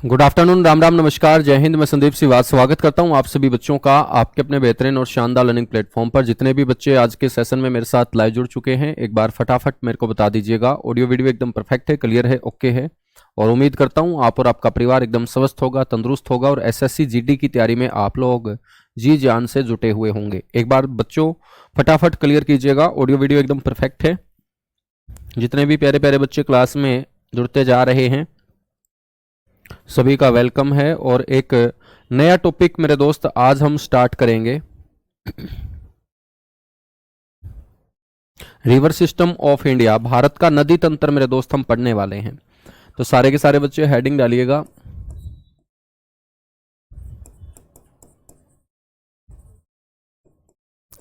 Good afternoon, Ram Ram, नमस्कार, जय हिंद। मैं संदीप सिवाज स्वागत करता हूं आप सभी बच्चों का आपके अपने बेहतरीन और शानदार लर्निंग प्लेटफॉर्म पर। जितने भी बच्चे आज के सेशन में मेरे साथ लाइव जुड़ चुके हैं, एक बार फटाफट मेरे को बता दीजिएगा। ऑडियो वीडियो एकदम परफेक्ट है, क्लियर है, ओके है। और उम्मीद करता हूं आप और आपका परिवार एकदम स्वस्थ होगा, तंदुरुस्त होगा और एसएससी जीडी की तैयारी में आप लोग जी जान से जुटे हुए होंगे। एक बार बच्चों फटाफट क्लियर कीजिएगा, ऑडियो वीडियो एकदम परफेक्ट है। जितने भी प्यारे प्यारे बच्चे क्लास में जुड़ते जा रहे हैं सभी का वेलकम है। और एक नया टॉपिक मेरे दोस्त आज हम स्टार्ट करेंगे, river system of India, Bharat का नदी तंत्र मेरे दोस्त हम पढ़ने वाले हैं। तो सारे के सारे बच्चे हेडिंग डालिएगा,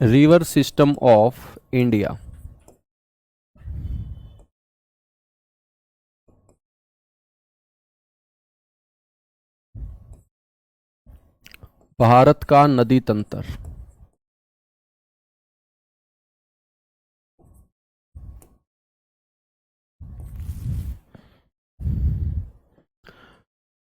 river system of India. Bharat का नदी तंत्र।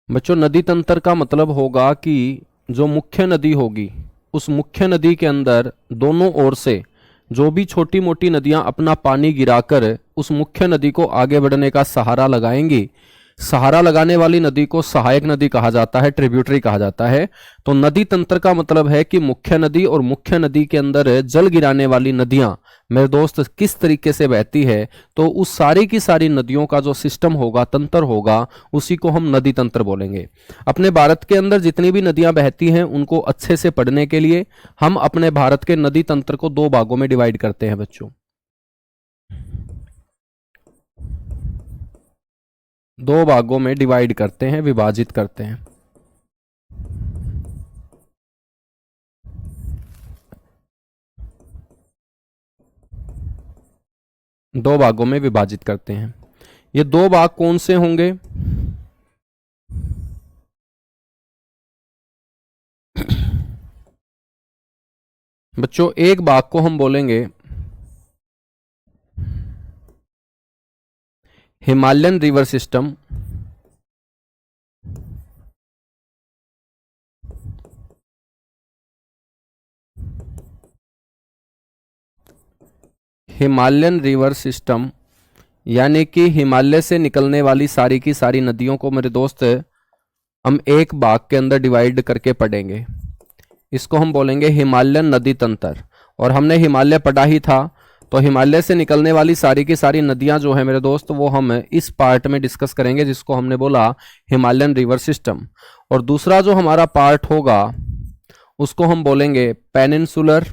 बच्चों नदी तंत्र का मतलब होगा कि जो मुख्य नदी होगी उस मुख्य नदी के अंदर दोनों ओर से जो भी छोटी मोटी नदियां अपना पानी गिराकर उस मुख्य नदी को आगे बढ़ने का सहारा लगाएंगी। सहारा लगाने वाली नदी को सहायक नदी कहा जाता है, ट्रिब्यूटरी कहा जाता है। तो नदी तंत्र का मतलब है कि मुख्य नदी और मुख्य नदी के अंदर जल गिराने वाली नदियां मेरे दोस्त किस तरीके से बहती है, तो उस सारी की सारी नदियों का जो सिस्टम होगा, तंत्र होगा, उसी को हम नदी तंत्र बोलेंगे। अपने भारत के अंदर जितनी भी नदियां बहती हैं उनको अच्छे से पढ़ने के लिए हम अपने भारत के नदी तंत्र को दो भागों में डिवाइड करते हैं बच्चों। दो भागों में डिवाइड करते हैं, विभाजित करते हैं। दो भागों में विभाजित करते हैं। ये दो भाग कौन से होंगे? बच्चों एक भाग को हम बोलेंगे Himalayan river system, Himalayan river system यानी कि हिमालय से निकलने वाली सारी की सारी नदियों को मेरे दोस्त हम एक भाग के अंदर डिवाइड करके पढ़ेंगे। इसको हम बोलेंगे हिमालयन नदी तंत्र। और हमने हिमालय पढ़ा ही था, तो हिमालय से निकलने वाली सारी की सारी नदियां जो है मेरे दोस्त वो हम इस पार्ट में डिस्कस करेंगे, जिसको हमने बोला हिमालयन रिवर सिस्टम। और दूसरा जो हमारा पार्ट होगा उसको हम बोलेंगे पेनिनसुलर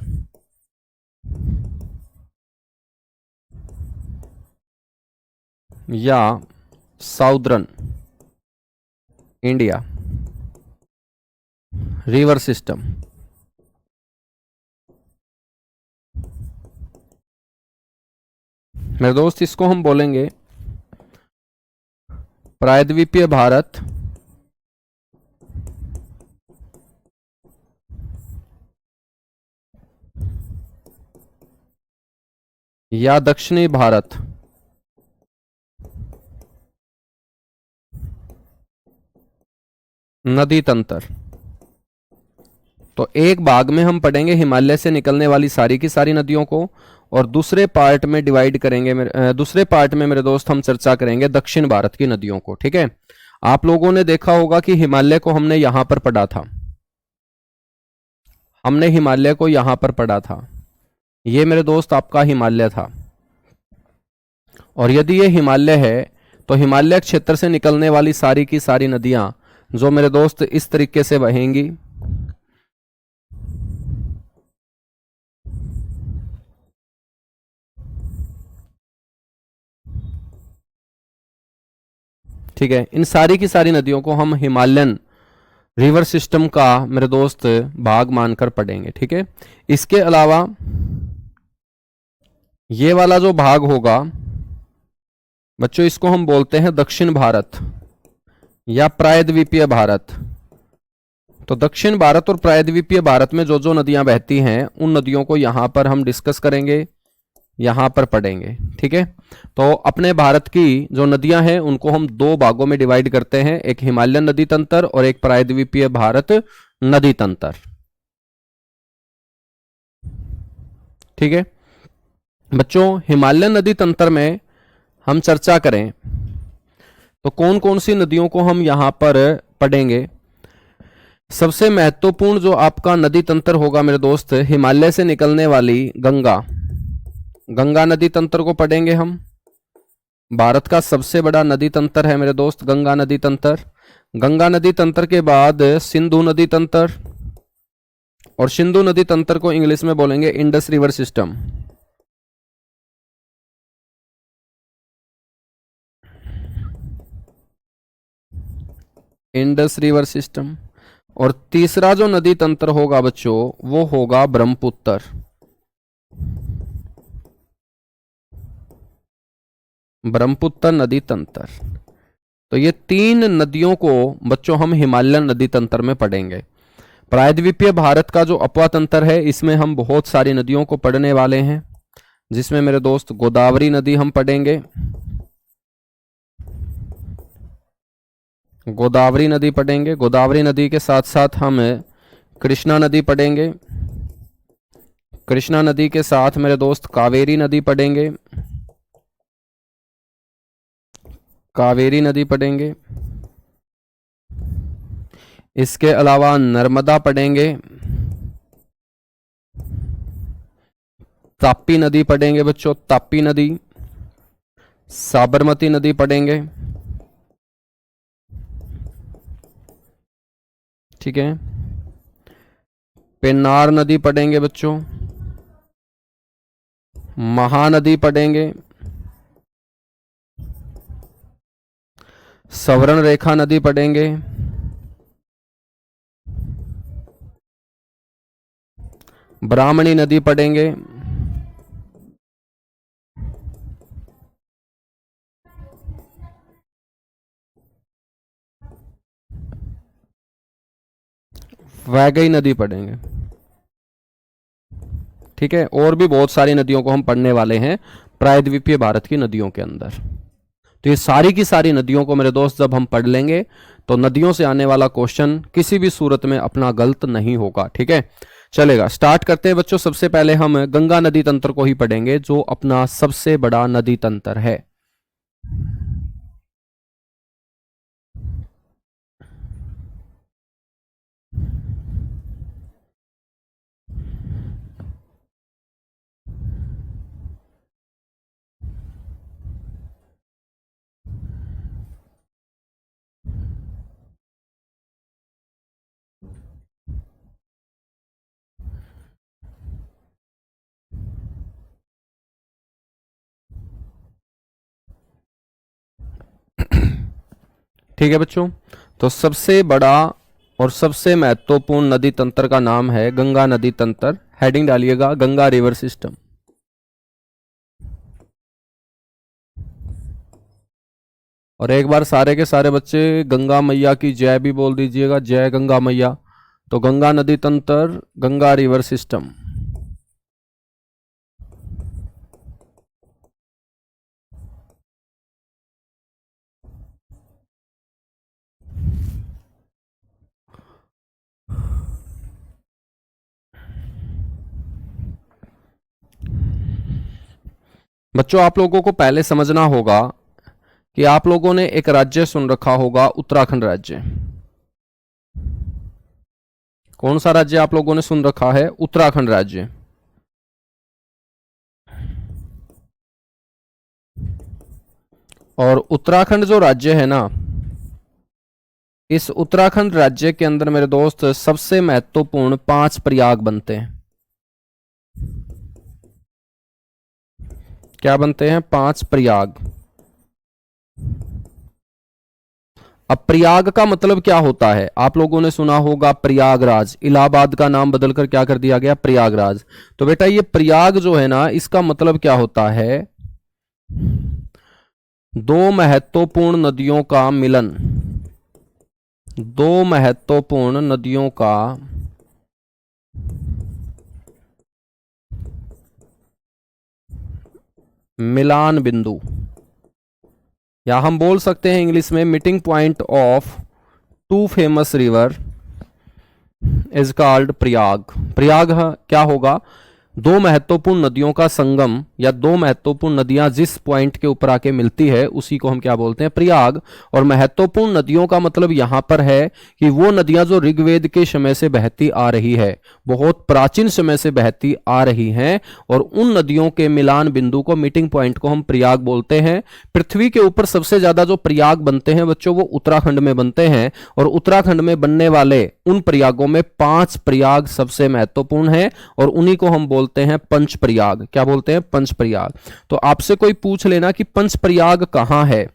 या साउदर्न इंडिया रिवर सिस्टम। मेरे दोस्त इसको हम बोलेंगे प्रायद्वीपीय भारत या दक्षिणी भारत नदी तंत्र। तो एक भाग में हम पढ़ेंगे हिमालय से निकलने वाली सारी की सारी नदियों को, और दूसरे पार्ट में डिवाइड करेंगे दूसरे पार्ट में मेरे दोस्त हम चर्चा करेंगे दक्षिण भारत की नदियों को। ठीक है, आप लोगों ने देखा होगा कि हिमालय को हमने यहां पर पढ़ा था, हमने हिमालय को यहां पर पढ़ा था। ये मेरे दोस्त आपका हिमालय था। और यदि ये हिमालय है तो हिमालय क्षेत्र से निकलने वाली सारी की सारी नदियां जो मेरे दोस्त इस तरीके से बहेंगी। ठीक है, इन सारी की सारी नदियों को हम हिमालयन रिवर सिस्टम का मेरे दोस्त भाग मानकर पढ़ेंगे। ठीक है, इसके अलावा ये वाला जो भाग होगा बच्चों इसको हम बोलते हैं दक्षिण भारत या प्रायद्वीपीय भारत। तो दक्षिण भारत और प्रायद्वीपीय भारत में जो जो नदियां बहती हैं उन नदियों को यहां पर हम डिस्कस करेंगे। यहां पर पढ़ेंगे। ठीक है, तो अपने भारत की जो नदियां हैं उनको हम दो भागों में डिवाइड करते हैं, एक हिमालयन नदी तंत्र और एक प्रायद्वीपीय भारत नदी तंत्र। ठीक है बच्चों, हिमालयन नदी तंत्र में हम चर्चा करें तो कौन कौन सी नदियों को हम यहां पर पढ़ेंगे। सबसे महत्वपूर्ण जो आपका नदी तंत्र होगा मेरे दोस्त, हिमालय से निकलने वाली गंगा, गंगा नदी तंत्र को पढ़ेंगे हम। भारत का सबसे बड़ा नदी तंत्र है मेरे दोस्त गंगा नदी तंत्र। गंगा नदी तंत्र के बाद सिंधु नदी तंत्र, और सिंधु नदी तंत्र को इंग्लिश में बोलेंगे Indus river system. Indus river system. और तीसरा जो नदी तंत्र होगा बच्चों वो होगा ब्रह्मपुत्र। ब्रह्मपुत्र नदी तंत्र। तो ये तीन नदियों को बच्चों हम हिमालयन नदी तंत्र में पढ़ेंगे। प्रायद्वीपीय भारत का जो अपवा तंत्र है इसमें हम बहुत सारी नदियों को पढ़ने वाले हैं, जिसमें मेरे दोस्त गोदावरी नदी हम पढ़ेंगे, गोदावरी नदी पढ़ेंगे। गोदावरी नदी के साथ साथ हम कृष्णा नदी पढ़ेंगे। कृष्णा नदी के साथ मेरे दोस्त कावेरी नदी पढ़ेंगे, कावेरी नदी पढ़ेंगे। इसके अलावा नर्मदा पढ़ेंगे, ताप्ती नदी पढ़ेंगे बच्चों, ताप्ती नदी। साबरमती नदी पढ़ेंगे। ठीक है, पेन्नार नदी पढ़ेंगे बच्चों, महानदी पढ़ेंगे, सवर्ण रेखा नदी पढ़ेंगे, ब्राह्मणी नदी पढ़ेंगे, वैगई नदी पढ़ेंगे। ठीक है, और भी बहुत सारी नदियों को हम पढ़ने वाले हैं प्रायद्वीपीय भारत की नदियों के अंदर। तो ये सारी की सारी नदियों को मेरे दोस्त जब हम पढ़ लेंगे तो नदियों से आने वाला क्वेश्चन किसी भी सूरत में अपना गलत नहीं होगा। ठीक है, चलेगा, स्टार्ट करते हैं बच्चों। सबसे पहले हम गंगा नदी तंत्र को ही पढ़ेंगे जो अपना सबसे बड़ा नदी तंत्र है। ठीक है बच्चों, तो सबसे बड़ा और सबसे महत्वपूर्ण नदी तंत्र का नाम है गंगा नदी तंत्र। हेडिंग डालिएगा गंगा रिवर सिस्टम। और एक बार सारे के सारे बच्चे गंगा मैया की जय भी बोल दीजिएगा, जय गंगा मैया। तो गंगा नदी तंत्र, गंगा रिवर सिस्टम। बच्चों आप लोगों को पहले समझना होगा कि आप लोगों ने एक राज्य सुन रखा होगा, उत्तराखंड राज्य। कौन सा राज्य आप लोगों ने सुन रखा है? उत्तराखंड राज्य। और उत्तराखंड जो राज्य है ना, इस उत्तराखंड राज्य के अंदर मेरे दोस्त सबसे महत्वपूर्ण 5 प्रयाग बनते हैं। क्या बनते हैं? 5 प्रयाग। अब प्रयाग का मतलब क्या होता है? आप लोगों ने सुना होगा प्रयागराज, इलाहाबाद का नाम बदलकर क्या कर दिया गया? प्रयागराज। तो बेटा ये प्रयाग जो है ना, इसका मतलब क्या होता है? 2 महत्वपूर्ण नदियों का मिलन, 2 महत्वपूर्ण नदियों का मिलान बिंदु, या हम बोल सकते हैं इंग्लिश में meeting point of two famous river is called Prayag. Prayag क्या होगा? दो महत्वपूर्ण नदियों का संगम या दो महत्वपूर्ण नदियां जिस पॉइंट के ऊपर आके मिलती है उसी को हम क्या बोलते हैं? प्रयाग। और महत्वपूर्ण नदियों का मतलब यहां पर है कि वो नदियां जो ऋग्वेद के समय से बहती आ रही है, बहुत प्राचीन समय से बहती आ रही हैं, और उन नदियों के मिलान बिंदु को, मीटिंग पॉइंट को हम प्रयाग बोलते हैं। पृथ्वी के ऊपर सबसे ज्यादा जो प्रयाग बनते हैं बच्चों, वो उत्तराखंड में बनते हैं, और उत्तराखंड में बनने वाले उन प्रयागों में 5 प्रयाग सबसे महत्वपूर्ण हैं, और उन्हीं को हम बोलते हैं पंच प्रयाग। क्या बोलते हैं? पंच प्रयाग। तो आपसे कोई पूछ लेना कि पंच प्रयाग कहां है,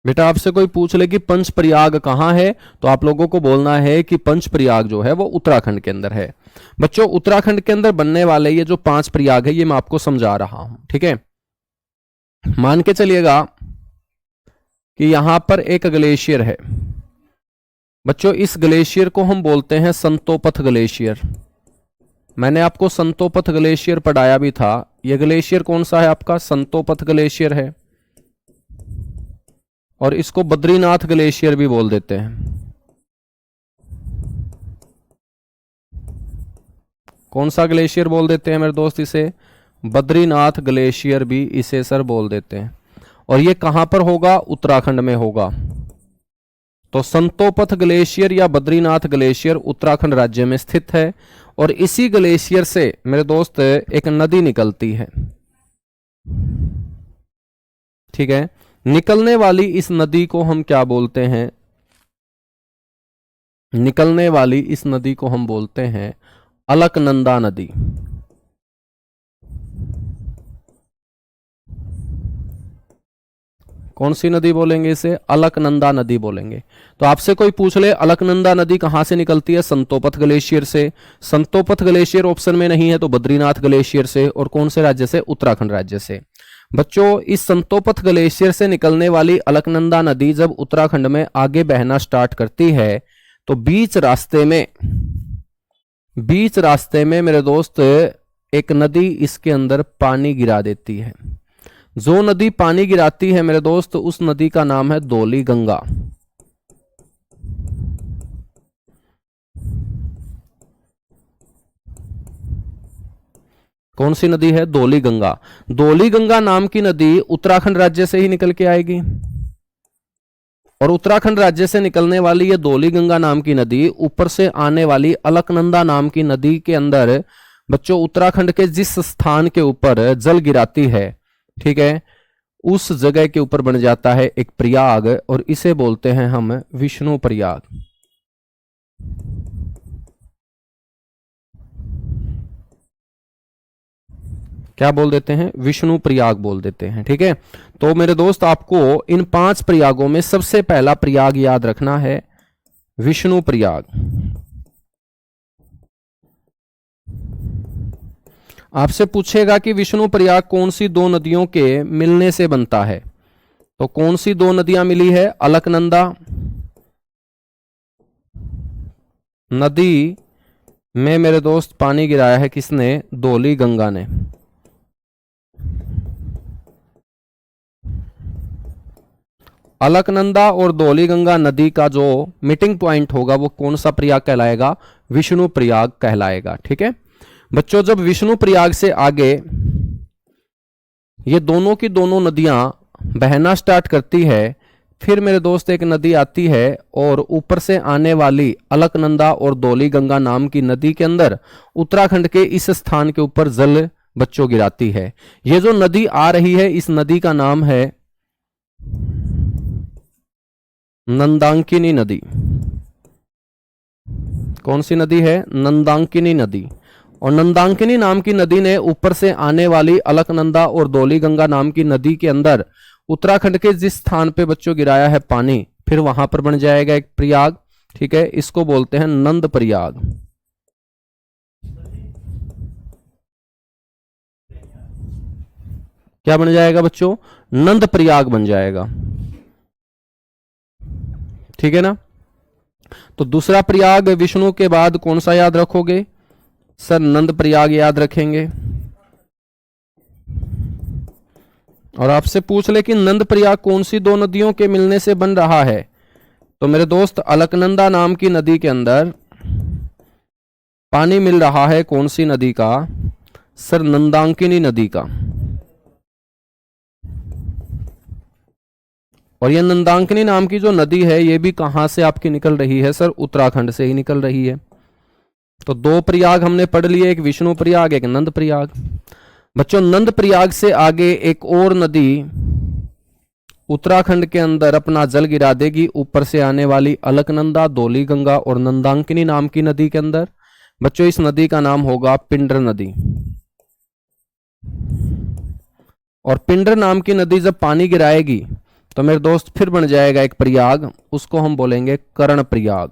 बेटा आपसे कोई पूछ ले कि पंच प्रयाग कहां है, तो आप लोगों को बोलना है कि पंच प्रयाग जो है वो उत्तराखंड के अंदर है। बच्चों उत्तराखंड के अंदर बनने वाले ये जो 5 प्रयाग है ये मैं आपको समझा रहा हूं, ठीक है। मान के चलिएगा कि यहां पर एक ग्लेशियर है बच्चों, इस ग्लेशियर को हम बोलते हैं संतोपथ ग्लेशियर। मैंने आपको संतोपथ ग्लेशियर पढ़ाया भी था। यह ग्लेशियर कौन सा है आपका? संतोपथ ग्लेशियर है, और इसको बद्रीनाथ ग्लेशियर भी बोल देते हैं। कौन सा ग्लेशियर बोल देते हैं मेरे दोस्त? इसे बद्रीनाथ ग्लेशियर भी इसे सर बोल देते हैं। और ये कहां पर होगा? उत्तराखंड में होगा। तो संतोपथ ग्लेशियर या बद्रीनाथ ग्लेशियर उत्तराखंड राज्य में स्थित है, और इसी ग्लेशियर से मेरे दोस्त एक नदी निकलती है, ठीक है। निकलने वाली इस नदी को हम क्या बोलते हैं? निकलने वाली इस नदी को हम बोलते हैं अलकनंदा नदी। कौन सी नदी बोलेंगे इसे? अलकनंदा नदी बोलेंगे। तो आपसे कोई पूछ ले अलकनंदा नदी कहां से निकलती है? संतोपथ ग्लेशियर से। संतोपथ ग्लेशियर ऑप्शन में नहीं है तो बद्रीनाथ ग्लेशियर से। और कौन से राज्य से? उत्तराखंड राज्य से। बच्चों इस संतोपथ ग्लेशियर से निकलने वाली अलकनंदा नदी जब उत्तराखंड में आगे बहना स्टार्ट करती है तो बीच रास्ते में मेरे दोस्त एक नदी इसके अंदर पानी गिरा देती है। जो नदी पानी गिराती है मेरे दोस्त, उस नदी का नाम है धौली गंगा। कौन सी नदी है? धौली गंगा। धौली गंगा नाम की नदी उत्तराखंड राज्य से ही निकल के आएगी, और उत्तराखंड राज्य से निकलने वाली ये धौली गंगा नाम की नदी ऊपर से आने वाली अलकनंदा नाम की नदी के अंदर बच्चों उत्तराखंड के जिस स्थान के ऊपर जल गिराती है, ठीक है, उस जगह के ऊपर बन जाता है एक प्रयाग, और इसे बोलते हैं हम विष्णु प्रयाग। क्या बोल देते हैं? विष्णु प्रयाग बोल देते हैं, ठीक है। तो मेरे दोस्त आपको इन 5 प्रयागों में सबसे पहला प्रयाग याद रखना है, विष्णु प्रयाग। आपसे पूछेगा कि विष्णु प्रयाग कौन सी 2 नदियों के मिलने से बनता है, तो कौन सी 2 नदियां मिली है? अलकनंदा नदी में मेरे दोस्त पानी गिराया है किसने? धौली गंगा ने। अलकनंदा और धौली गंगा नदी का जो मीटिंग पॉइंट होगा वो कौन सा प्रयाग कहलाएगा? विष्णु प्रयाग कहलाएगा, ठीक है। बच्चों जब विष्णु प्रयाग से आगे ये दोनों की दोनों नदियां बहना स्टार्ट करती है, फिर मेरे दोस्त एक नदी आती है और ऊपर से आने वाली अलकनंदा और धौली गंगा नाम की नदी के अंदर उत्तराखंड के इस स्थान के ऊपर जल बच्चों गिराती है। ये जो नदी आ रही है इस नदी का नाम है नंदाकिनी नदी। कौन सी नदी है? नंदाकिनी नदी। और नंदाकिनी नाम की नदी ने ऊपर से आने वाली अलकनंदा और धौली गंगा नाम की नदी के अंदर उत्तराखंड के जिस स्थान पे बच्चों गिराया है पानी, फिर वहां पर बन जाएगा एक प्रयाग, ठीक है। इसको बोलते हैं नंद प्रयाग। क्या बन जाएगा बच्चों? नंद प्रयाग बन जाएगा। ठीक है ना? तो दूसरा प्रयाग विष्णु के बाद कौन सा याद रखोगे? सर नंद प्रयाग याद रखेंगे। और आपसे पूछ ले कि नंद प्रयाग कौन सी दो नदियों के मिलने से बन रहा है, तो मेरे दोस्त अलकनंदा नाम की नदी के अंदर पानी मिल रहा है। कौन सी नदी का? सर नंदांकिनी नदी का। और यह नंदांकिनी नाम की जो नदी है ये भी कहां से आपकी निकल रही है? सर उत्तराखंड से ही निकल रही है। तो दो प्रयाग हमने पढ़ लिए, एक विष्णु प्रयाग एक नंद प्रयाग। बच्चों नंद प्रयाग से आगे एक और नदी उत्तराखंड के अंदर अपना जल गिरा देगी, ऊपर से आने वाली अलकनंदा, धौली गंगा और नंदांकिनी नाम की नदी के अंदर। बच्चों इस नदी का नाम होगा पिंडर नदी। और पिंडर नाम की नदी जब पानी गिराएगी तो मेरे दोस्त फिर बन जाएगा एक प्रयाग, उसको हम बोलेंगे कर्ण प्रयाग।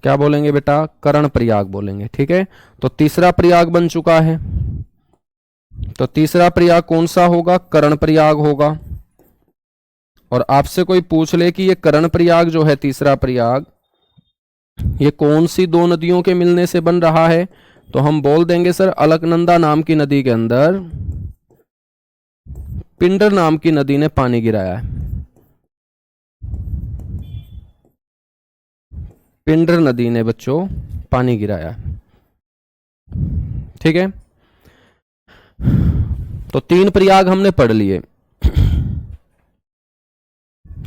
क्या बोलेंगे बेटा? कर्ण प्रयाग बोलेंगे। ठीक है, तो तीसरा प्रयाग बन चुका है। तो तीसरा प्रयाग कौन सा होगा? कर्ण प्रयाग होगा। और आपसे कोई पूछ ले कि ये कर्ण प्रयाग जो है तीसरा प्रयाग, ये कौन सी दो नदियों के मिलने से बन रहा है, तो हम बोल देंगे सर अलकनंदा नाम की नदी के अंदर पिंडर नाम की नदी ने पानी गिराया है। पिंडर नदी ने बच्चों पानी गिराया है। ठीक है, तो तीन प्रयाग हमने पढ़ लिए।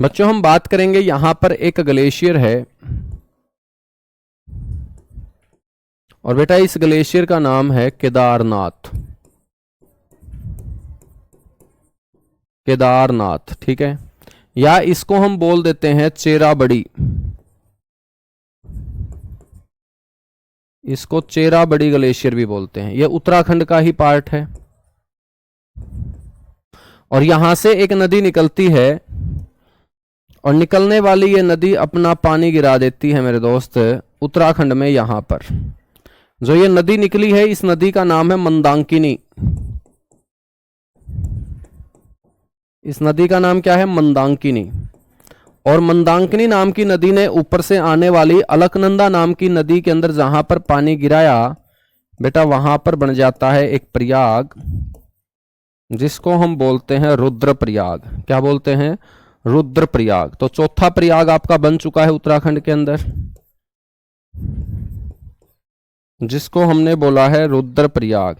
बच्चों हम बात करेंगे यहां पर एक ग्लेशियर है, और बेटा इस ग्लेशियर का नाम है केदारनाथ। केदारनाथ, ठीक है, या इसको हम बोल देते हैं चेराबड़ी। इसको चेराबड़ी ग्लेशियर भी बोलते हैं। यह उत्तराखंड का ही पार्ट है। और यहां से एक नदी निकलती है, और निकलने वाली ये नदी अपना पानी गिरा देती है मेरे दोस्त उत्तराखंड में। यहां पर जो ये नदी निकली है, इस नदी का नाम है मंदाकिनी। इस नदी का नाम क्या है? मंदाकिनी। और मंदाकिनी नाम की नदी ने ऊपर से आने वाली अलकनंदा नाम की नदी के अंदर जहां पर पानी गिराया बेटा, वहां पर बन जाता है एक प्रयाग, जिसको हम बोलते हैं रुद्र प्रयाग। क्या बोलते हैं? रुद्र प्रयाग। तो चौथा प्रयाग आपका बन चुका है उत्तराखंड के अंदर, जिसको हमने बोला है रुद्र प्रयाग।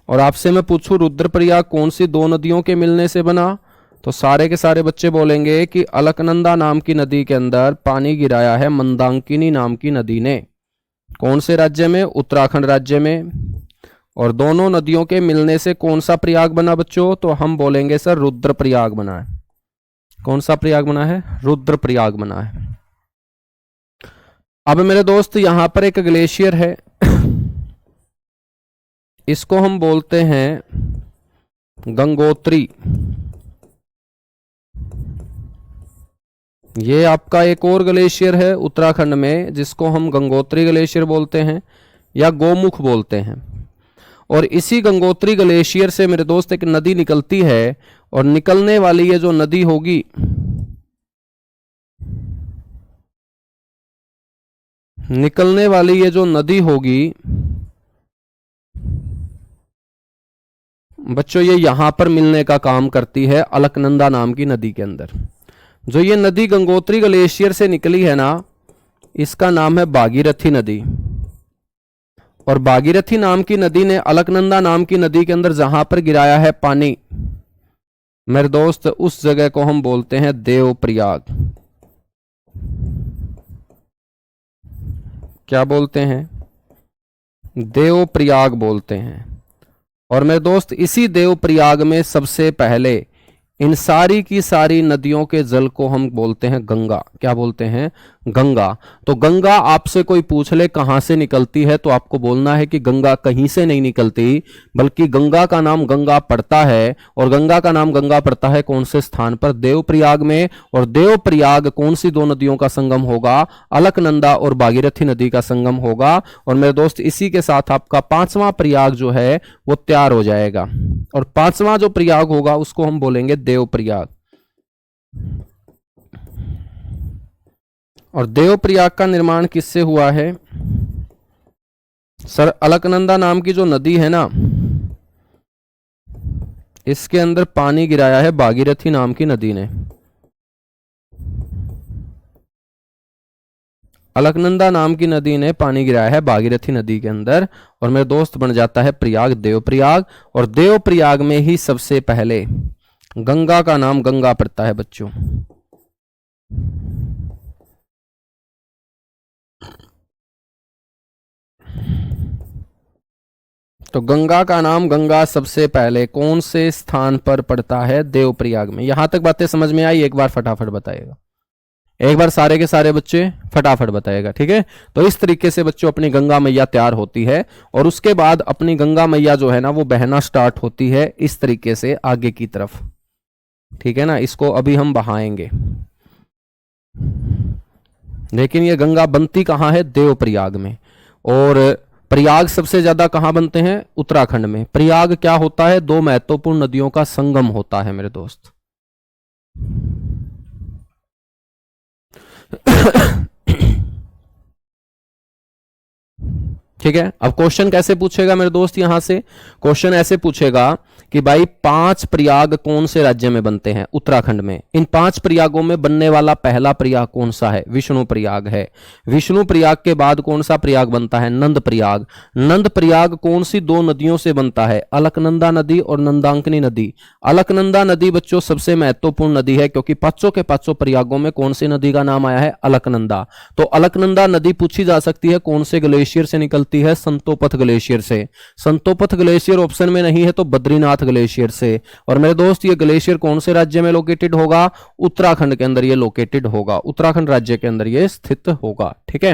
और आपसे मैं पूछूं रुद्र प्रयाग कौन सी दो नदियों के मिलने से बना, तो सारे के सारे बच्चे बोलेंगे कि अलकनंदा नाम की नदी के अंदर पानी गिराया है मंदाकिनी नाम की नदी ने। कौन से राज्य में? उत्तराखंड राज्य में। और दोनों नदियों के मिलने से कौन सा प्रयाग बना बच्चों? तो हम बोलेंगे सर रुद्र प्रयाग बना है। कौन सा प्रयाग बना है? रुद्र प्रयाग बना है। अब मेरे दोस्त यहां पर एक ग्लेशियर है, इसको हम बोलते हैं गंगोत्री। ये आपका एक और ग्लेशियर है उत्तराखंड में, जिसको हम गंगोत्री ग्लेशियर बोलते हैं या गोमुख बोलते हैं। और इसी गंगोत्री ग्लेशियर से मेरे दोस्त एक नदी निकलती है, और निकलने वाली ये जो नदी होगी, निकलने वाली ये जो नदी होगी बच्चों, ये यहां पर मिलने का काम करती है अलकनंदा नाम की नदी के अंदर। जो ये नदी गंगोत्री ग्लेशियर से निकली है ना, इसका नाम है भागीरथी नदी। और भागीरथी नाम की नदी ने अलकनंदा नाम की नदी के अंदर जहां पर गिराया है पानी मेरे दोस्त, उस जगह को हम बोलते हैं देवप्रयाग। क्या बोलते हैं? देवप्रयाग बोलते हैं। और मेरे दोस्त इसी देवप्रयाग में सबसे पहले इन सारी की सारी नदियों के जल को हम बोलते हैं गंगा। क्या बोलते हैं? गंगा। तो गंगा आपसे कोई पूछ ले कहां से निकलती है तो आपको बोलना है कि गंगा कहीं से नहीं निकलती, बल्कि गंगा का नाम गंगा पड़ता है। और गंगा का नाम गंगा पड़ता है कौन से स्थान पर? देवप्रयाग में। और देवप्रयाग कौन सी दो नदियों का संगम होगा? अलकनंदा और भागीरथी नदी का संगम होगा। और मेरे दोस्त इसी के साथ आपका पांचवा प्रयाग जो है वो तैयार हो जाएगा। और पांचवा जो प्रयाग होगा उसको हम बोलेंगे देवप्रयाग। और देवप्रयाग का निर्माण किससे हुआ है? सर अलकनंदा नाम की जो नदी है ना, इसके अंदर पानी गिराया है भागीरथी नाम की नदी ने। अलकनंदा नाम की नदी ने पानी गिराया है भागीरथी नदी के अंदर। और मेरे दोस्त बन जाता है प्रयाग, देवप्रयाग। और देवप्रयाग में ही सबसे पहले गंगा का नाम गंगा पड़ता है बच्चों। तो गंगा का नाम गंगा सबसे पहले कौन से स्थान पर पड़ता है? देवप्रयाग में। यहां तक बातें समझ में आई? एक बार फटाफट बताइएगा, एक बार सारे के सारे बच्चे फटाफट बताएगा, ठीक है। तो इस तरीके से बच्चों अपनी गंगा मैया तैयार होती है और उसके बाद अपनी गंगा मैया जो है ना वो बहना स्टार्ट होती है इस तरीके से आगे की तरफ, ठीक है ना। इसको अभी हम बहाएंगे, लेकिन ये गंगा बनती कहां है? देवप्रयाग में। और प्रयाग सबसे ज्यादा कहां बनते हैं? उत्तराखंड में। प्रयाग क्या होता है? दो महत्वपूर्ण नदियों का संगम होता है मेरे दोस्त। ठीक है। अब क्वेश्चन कैसे पूछेगा मेरे दोस्त? यहां से क्वेश्चन ऐसे पूछेगा कि भाई 5 प्रयाग कौन से राज्य में बनते हैं? उत्तराखंड में। इन 5 प्रयागों में बनने वाला पहला प्रयाग कौन सा है? विष्णु प्रयाग है। विष्णु प्रयाग के बाद कौन सा प्रयाग बनता है? नंद प्रयाग। नंद प्रयाग कौन सी दो नदियों से बनता है? अलकनंदा नदी और नंदांकिनी नदी। अलकनंदा नदी बच्चों सबसे महत्वपूर्ण नदी है, क्योंकि पांचों के पांचों प्रयागों में कौन सी नदी का नाम आया है? अलकनंदा। तो अलकनंदा नदी पूछी जा सकती है कौन से ग्लेशियर से निकलती है? संतोपथ ग्लेशियर से। संतोपथ ग्लेशियर ऑप्शन में नहीं है तो बद्रीनाथ ग्लेशियर से। और मेरे दोस्त ये ग्लेशियर कौन से राज्य में लोकेटेड होगा? उत्तराखंड के अंदर ये लोकेटेड होगा, उत्तराखंड राज्य के अंदर ये स्थित होगा, ठीक है।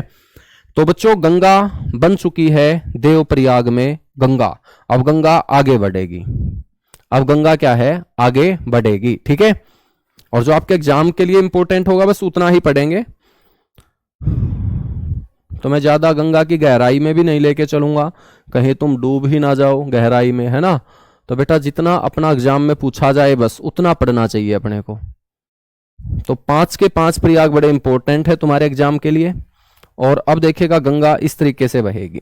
तो बच्चों गंगा बन चुकी है देवप्रयाग में गंगा। अब गंगा आगे बढ़ेगी। अब गंगा क्या है? आगे बढ़ेगी, ठीक है। और जो आपके एग्जाम के लिए इंपॉर्टेंट होगा बस उतना ही पढ़ेंगे। तो मैं ज्यादा गंगा की गहराई में भी नहीं लेके चलूंगा, कहीं तुम डूब ही ना जाओ गहराई में, है ना। तो बेटा जितना अपना एग्जाम में पूछा जाए बस उतना पढ़ना चाहिए अपने को। तो 5 के 5 प्रयाग बड़े इंपॉर्टेंट है तुम्हारे एग्जाम के लिए। और अब देखेगा गंगा इस तरीके से बहेगी।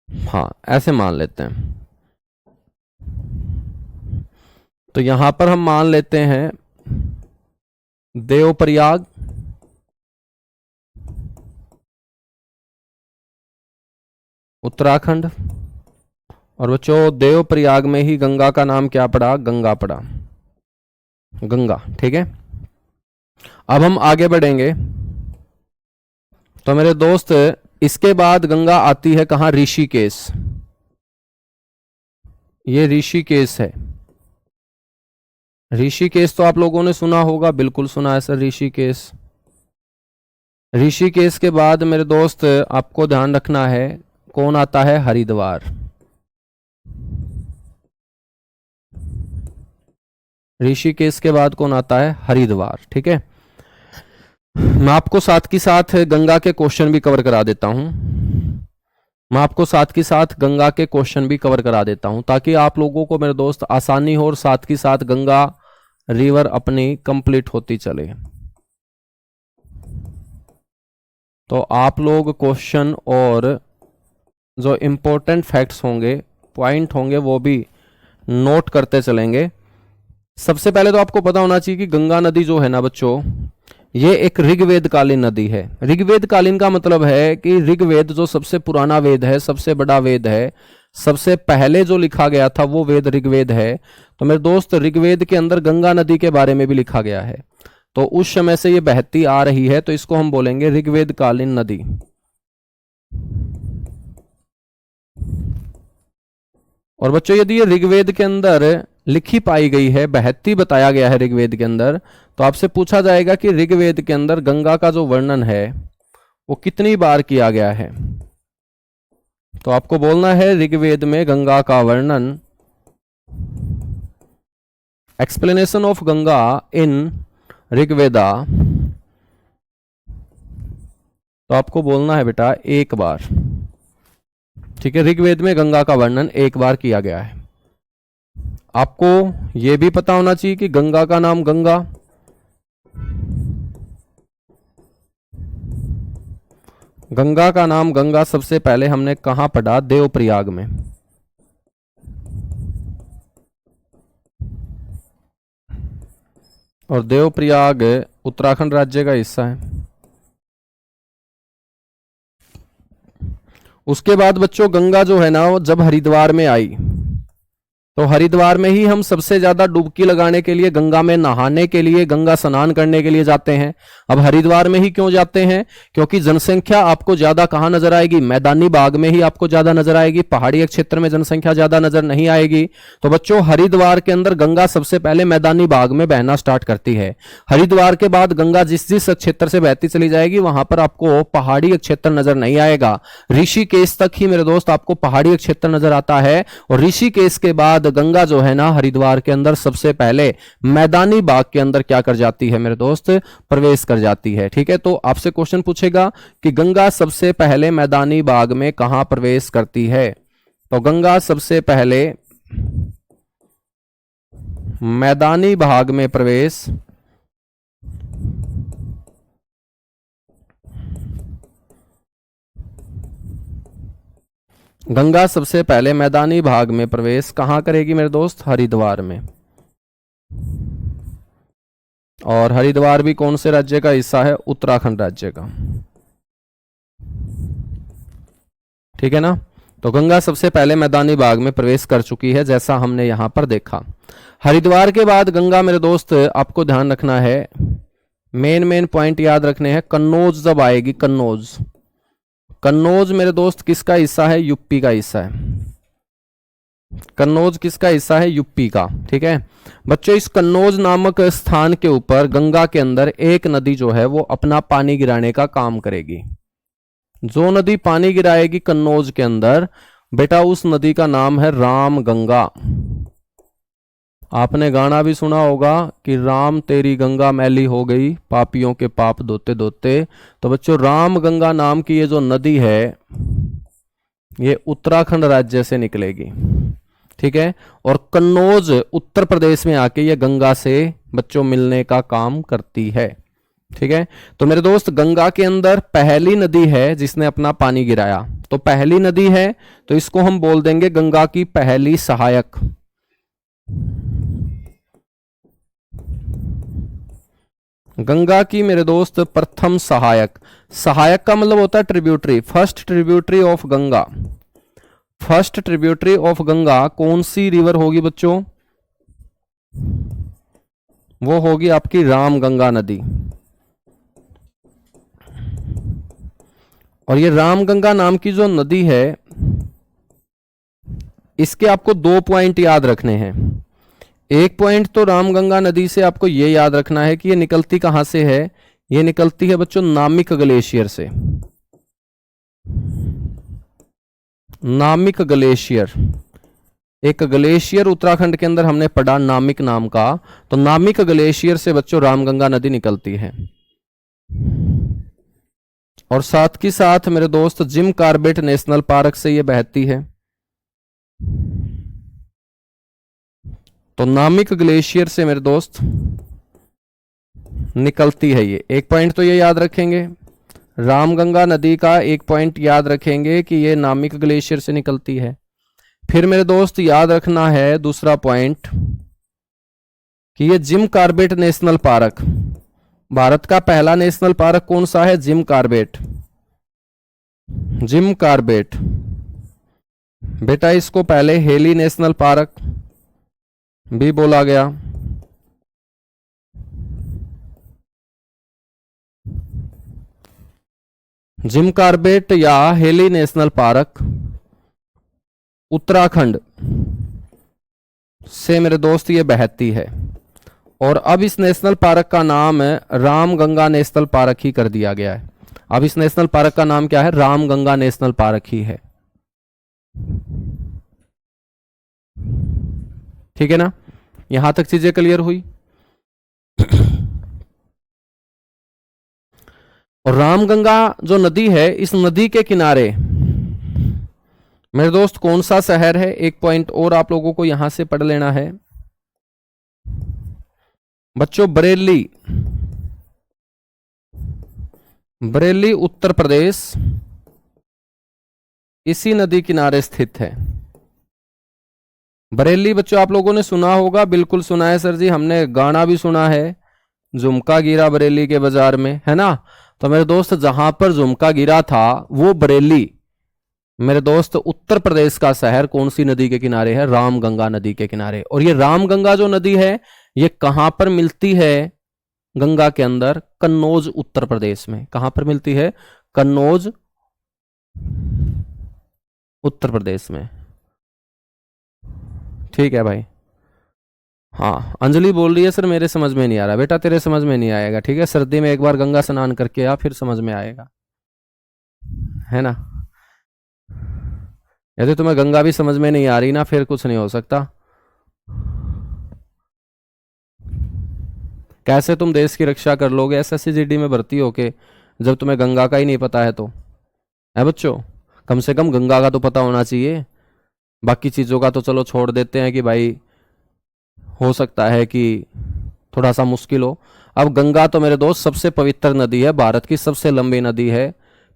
हाँ ऐसे मान लेते हैं। तो यहां पर हम मान लेते हैं देवप्रयाग, उत्तराखंड। और बच्चों देवप्रयाग में ही गंगा का नाम क्या पड़ा? गंगा पड़ा, गंगा, ठीक है। अब हम आगे बढ़ेंगे। तो मेरे दोस्त इसके बाद गंगा आती है कहां? ऋषिकेश। ये ऋषिकेश है। ऋषिकेश तो आप लोगों ने सुना होगा, बिल्कुल सुना है सर ऋषिकेश। ऋषिकेश के बाद मेरे दोस्त आपको ध्यान रखना है कौन आता है? हरिद्वार। ऋषिकेश के बाद कौन आता है? हरिद्वार, ठीक है। मैं आपको साथ की साथ गंगा के क्वेश्चन भी कवर करा देता हूं। मैं आपको साथ की साथ गंगा के क्वेश्चन भी कवर करा देता हूं ताकि आप लोगों को मेरे दोस्त आसानी हो और साथ की साथ गंगा रिवर अपनी कंप्लीट होती चले। तो आप लोग क्वेश्चन और जो इंपॉर्टेंट फैक्ट्स होंगे, पॉइंट होंगे, वो भी नोट करते चलेंगे। सबसे पहले तो आपको पता होना चाहिए कि गंगा नदी जो है ना बच्चों, ये एक ऋग्वेद कालीन नदी है। ऋग्वेद कालीन का मतलब है कि ऋग्वेद जो सबसे पुराना वेद है, सबसे बड़ा वेद है, सबसे पहले जो लिखा गया था वो वेद ऋग्वेद है। तो मेरे दोस्त ऋग्वेद के अंदर गंगा नदी के बारे में भी लिखा गया है। तो उस समय से ये बहती आ रही है, तो इसको हम बोलेंगे ऋग्वेद कालीन नदी। और बच्चों यदि ये ऋग्वेद के अंदर लिखी पाई गई है, बहती बताया गया है ऋग्वेद के अंदर, तो आपसे पूछा जाएगा कि ऋग्वेद के अंदर गंगा का जो वर्णन है वो कितनी बार किया गया है। तो आपको बोलना है ऋग्वेद में गंगा का वर्णन, एक्सप्लेनेशन ऑफ गंगा इन ऋग्वेदा। तो आपको बोलना है बेटा एक बार। ठीक है, ऋग्वेद में गंगा का वर्णन एक बार किया गया है। आपको यह भी पता होना चाहिए कि गंगा का नाम गंगा, गंगा का नाम गंगा सबसे पहले हमने कहां पढ़ा? देवप्रयाग में। और देवप्रयाग उत्तराखंड राज्य का हिस्सा है। उसके बाद बच्चों गंगा जो है ना, वो जब हरिद्वार में आई, तो हरिद्वार में ही हम सबसे ज्यादा डुबकी लगाने के लिए, गंगा में नहाने के लिए, गंगा स्नान करने के लिए जाते हैं। अब हरिद्वार में ही क्यों जाते हैं? क्योंकि जनसंख्या आपको ज्यादा कहां नजर आएगी? मैदानी भाग में ही आपको ज्यादा नजर आएगी, पहाड़ी क्षेत्र में जनसंख्या ज्यादा नजर नहीं आएगी। तो बच्चों हरिद्वार के अंदर गंगा सबसे पहले मैदानी भाग में बहना स्टार्ट करती है। हरिद्वार के बाद गंगा जिस जिस क्षेत्र से बहती चली जाएगी वहां पर आपको पहाड़ी क्षेत्र नजर नहीं आएगा। ऋषिकेश तक ही मेरे दोस्त आपको पहाड़ी क्षेत्र नजर आता है। और ऋषिकेश के बाद गंगा जो है ना, हरिद्वार के अंदर सबसे पहले मैदानी भाग के अंदर क्या कर जाती है मेरे दोस्त? प्रवेश कर जाती है। ठीक है, तो आपसे क्वेश्चन पूछेगा कि गंगा सबसे पहले मैदानी भाग में कहां प्रवेश करती है? तो गंगा सबसे पहले मैदानी भाग में प्रवेश गंगा सबसे पहले मैदानी भाग में प्रवेश कहां करेगी मेरे दोस्त? हरिद्वार में। और हरिद्वार भी कौन से राज्य का हिस्सा है? उत्तराखंड राज्य का। ठीक है ना, तो गंगा सबसे पहले मैदानी भाग में प्रवेश कर चुकी है, जैसा हमने यहां पर देखा। हरिद्वार के बाद गंगा मेरे दोस्त आपको ध्यान रखना है, मेन पॉइंट याद रखने हैं। कन्नौज जब आएगी, कन्नौज, कन्नौज मेरे दोस्त किसका हिस्सा है? यूपी का हिस्सा है। कन्नौज किसका हिस्सा है? यूपी का। ठीक है बच्चों, इस कन्नौज नामक स्थान के ऊपर गंगा के अंदर एक नदी जो है वो अपना पानी गिराने का काम करेगी। जो नदी पानी गिराएगी कन्नौज के अंदर बेटा, उस नदी का नाम है राम गंगा। आपने गाना भी सुना होगा कि राम तेरी गंगा मैली हो गई, पापियों के पाप धोते धोते। तो बच्चों राम गंगा नाम की ये जो नदी है ये उत्तराखंड राज्य से निकलेगी। ठीक है, और कन्नौज उत्तर प्रदेश में आके ये गंगा से बच्चों मिलने का काम करती है। ठीक है, तो मेरे दोस्त गंगा के अंदर पहली नदी है जिसने अपना पानी गिराया, तो पहली नदी है तो इसको हम बोल देंगे गंगा की पहली सहायक। गंगा की मेरे दोस्त प्रथम सहायक। सहायक का मतलब होता है tributary, first tributary of Ganga. First tributary of Ganga कौन सी रिवर होगी बच्चों? वो होगी आपकी राम गंगा नदी। और ये राम गंगा नाम की जो नदी है इसके आपको 2 पॉइंट याद रखने हैं। एक पॉइंट तो रामगंगा नदी से आपको यह याद रखना है कि ये निकलती कहां से है? ये निकलती है बच्चों नामिक ग्लेशियर से। नामिक ग्लेशियर, एक ग्लेशियर उत्तराखंड के अंदर हमने पढ़ा नामिक नाम का, तो नामिक ग्लेशियर से बच्चों रामगंगा नदी निकलती है। और साथ ही साथ मेरे दोस्त जिम कार्बेट नेशनल पार्क से ये बहती है। तो नामिक ग्लेशियर से मेरे दोस्त निकलती है ये। एक पॉइंट तो ये याद रखेंगे, रामगंगा नदी का एक पॉइंट याद रखेंगे कि ये नामिक ग्लेशियर से निकलती है। फिर मेरे दोस्त याद रखना है दूसरा पॉइंट कि ये Jim Corbett national park, Bharat का पहला नेशनल पार्क कौन सा है? Jim Corbett. जिम कार्बेट बेटा, इसको पहले हेली नेशनल पार्क भी बोला गया। जिम कॉर्बेट या हेली नेशनल पार्क उत्तराखंड से मेरे दोस्त ये बहती है, और अब इस नेशनल पार्क का नाम रामगंगा नेशनल पार्क ही कर दिया गया है। अब इस नेशनल पार्क का नाम क्या है? रामगंगा नेशनल पार्क ही है। ठीक है ना, यहां तक चीजें क्लियर हुई। और रामगंगा जो नदी है, इस नदी के किनारे मेरे दोस्त कौन सा शहर है? एक पॉइंट और आप लोगों को यहां से पढ़ लेना है बच्चों। बरेली, बरेली उत्तर प्रदेश इसी नदी किनारे स्थित है। बरेली बच्चों आप लोगों ने सुना होगा, बिल्कुल सुना है सर जी, हमने गाना भी सुना है, झुमका गिरा बरेली के बाजार में, है ना। तो मेरे दोस्त जहां पर झुमका गिरा था वो बरेली मेरे दोस्त उत्तर प्रदेश का शहर कौन सी नदी के किनारे है? रामगंगा नदी के किनारे। और ये रामगंगा जो नदी है ये कहां पर मिलती है? गंगा के अंदर कन्नौज उत्तर प्रदेश में। कहां पर मिलती है? कन्नौज उत्तर प्रदेश में। ठीक है भाई। हाँ, अंजलि बोल रही है सर मेरे समझ में नहीं आ रहा। बेटा तेरे समझ में नहीं आएगा, ठीक है, सर्दी में एक बार गंगा स्नान करके आ, फिर समझ में आएगा, है ना। यदि तुम्हें गंगा भी समझ में नहीं आ रही ना, फिर कुछ नहीं हो सकता। कैसे तुम देश की रक्षा कर लोगे एसएससी में भर्ती होके, जब तुम्हें गंगा का ही नहीं पता है? तो है बच्चों, कम से कम गंगा का तो पता होना चाहिए। बाकी चीज़ों का तो चलो छोड़ देते हैं कि भाई हो सकता है कि थोड़ा सा मुश्किल हो। अब गंगा तो मेरे दोस्त सबसे पवित्र नदी है, भारत की सबसे लंबी नदी है,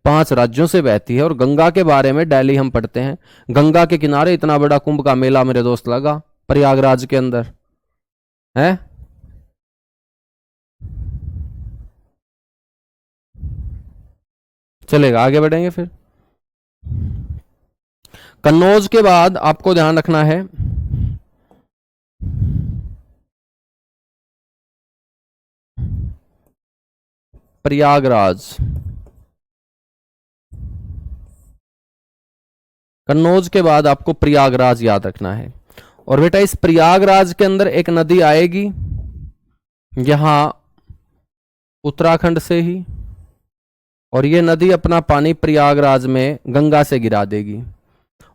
5 राज्यों से बहती है। और गंगा के बारे में डेली हम पढ़ते हैं। गंगा के किनारे इतना बड़ा कुंभ का मेला मेरे दोस्त लगा प्रयागराज के अंदर, है। चलेगा, आगे बढ़ेंगे फिर। कन्नौज के बाद आपको ध्यान रखना है प्रयागराज। कन्नौज के बाद आपको प्रयागराज याद रखना है। और बेटा इस प्रयागराज के अंदर एक नदी आएगी यहां उत्तराखंड से ही, और ये नदी अपना पानी प्रयागराज में गंगा से गिरा देगी।